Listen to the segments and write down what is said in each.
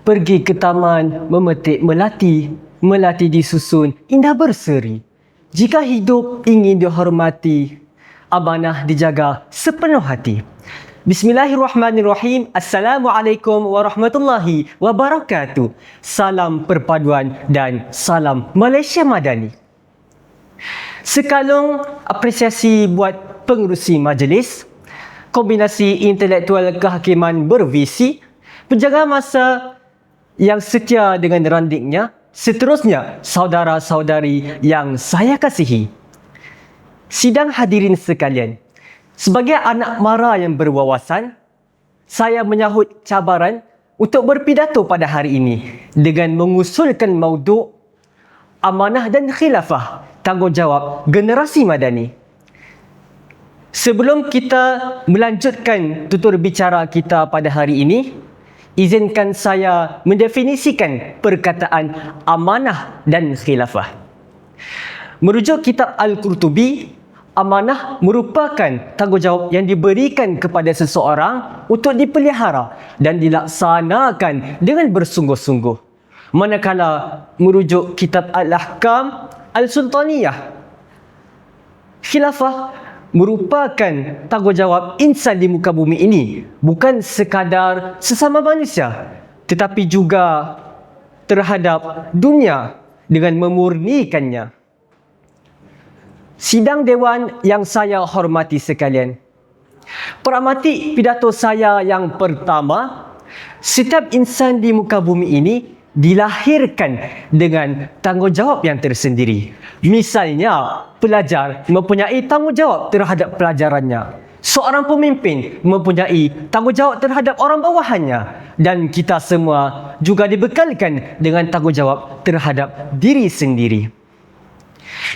pergi ke taman, memetik melati, melati disusun, indah berseri. Jika hidup ingin dihormati, amanah dijaga sepenuh hati. Bismillahirrahmanirrahim. Assalamualaikum warahmatullahi wabarakatuh. Salam perpaduan dan salam Malaysia Madani. Sekalung apresiasi buat pengerusi majlis, kombinasi intelektual kehakiman bervisi, penjaga masa yang setia dengan randiknya, seterusnya saudara-saudari yang saya kasihi. Sidang hadirin sekalian, sebagai anak mara yang berwawasan, saya menyahut cabaran untuk berpidato pada hari ini dengan mengusulkan mauduk amanah dan khilafah, tanggungjawab generasi madani. Sebelum kita melanjutkan tutur bicara kita pada hari ini, izinkan saya mendefinisikan perkataan amanah dan khilafah. Merujuk kitab Al-Qurtubi, amanah merupakan tanggungjawab yang diberikan kepada seseorang untuk dipelihara dan dilaksanakan dengan bersungguh-sungguh. Manakala merujuk kitab Al-Ahkam Al-Sultaniyah, khilafah merupakan tanggungjawab insan di muka bumi ini, bukan sekadar sesama manusia, tetapi juga terhadap dunia dengan memurnikannya. Sidang Dewan yang saya hormati sekalian, peramati pidato saya yang pertama, setiap insan di muka bumi ini dilahirkan dengan tanggungjawab yang tersendiri. Misalnya, pelajar mempunyai tanggungjawab terhadap pelajarannya. Seorang pemimpin mempunyai tanggungjawab terhadap orang bawahannya. Dan kita semua juga dibekalkan dengan tanggungjawab terhadap diri sendiri.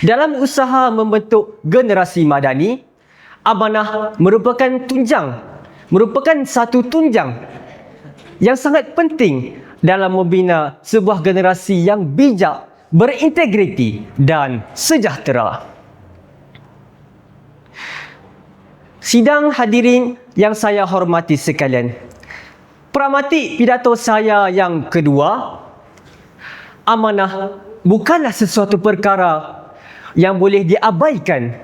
Dalam usaha membentuk generasi madani, amanah merupakan satu tunjang yang sangat penting dalam membina sebuah generasi yang bijak, berintegriti dan sejahtera. Sidang hadirin yang saya hormati sekalian, peramati pidato saya yang kedua, amanah bukanlah sesuatu perkara yang boleh diabaikan.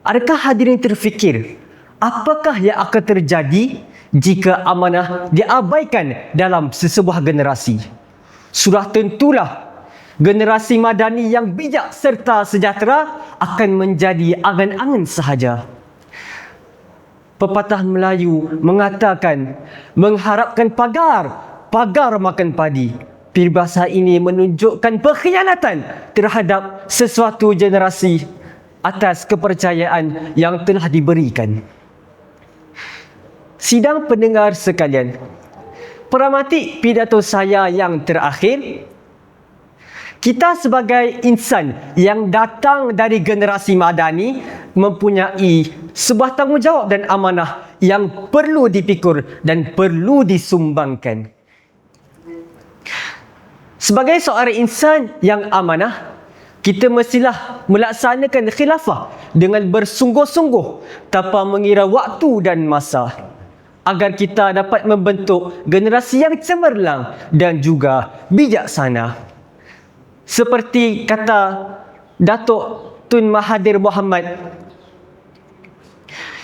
Adakah hadirin terfikir, apakah yang akan terjadi jika amanah diabaikan dalam sesebuah generasi? Sudah tentulah generasi madani yang bijak serta sejahtera akan menjadi angan-angan sahaja. Pepatah Melayu mengatakan, mengharapkan pagar makan padi. Peribahasa ini menunjukkan pengkhianatan terhadap sesuatu generasi atas kepercayaan yang telah diberikan. Sidang pendengar sekalian, peramati pidato saya yang terakhir, kita sebagai insan yang datang dari generasi madani mempunyai sebuah tanggungjawab dan amanah yang perlu dipikul dan perlu disumbangkan. Sebagai seorang insan yang amanah, kita mestilah melaksanakan khilafah dengan bersungguh-sungguh tanpa mengira waktu dan masa, agar kita dapat membentuk generasi yang cemerlang dan juga bijaksana. Seperti kata Datuk Tun Mahathir Mohamad,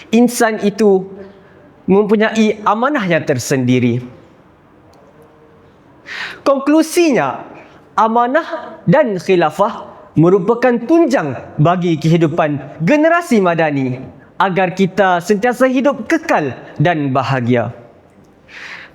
insan itu mempunyai amanah yang tersendiri. Konklusinya, amanah dan khilafah merupakan tunjang bagi kehidupan generasi madani agar kita sentiasa hidup kekal dan bahagia.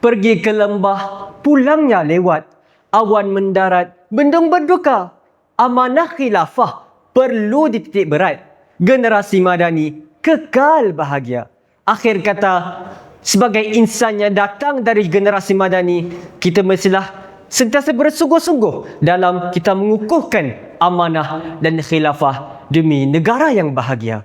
Pergi ke lembah, pulangnya lewat, awan mendarat, bendung berduka. Amanah khilafah perlu dititik berat. Generasi madani kekal bahagia. Akhir kata, sebagai insan yang datang dari generasi madani, kita mestilah sentiasa bersungguh-sungguh dalam kita mengukuhkan amanah dan khilafah demi negara yang bahagia.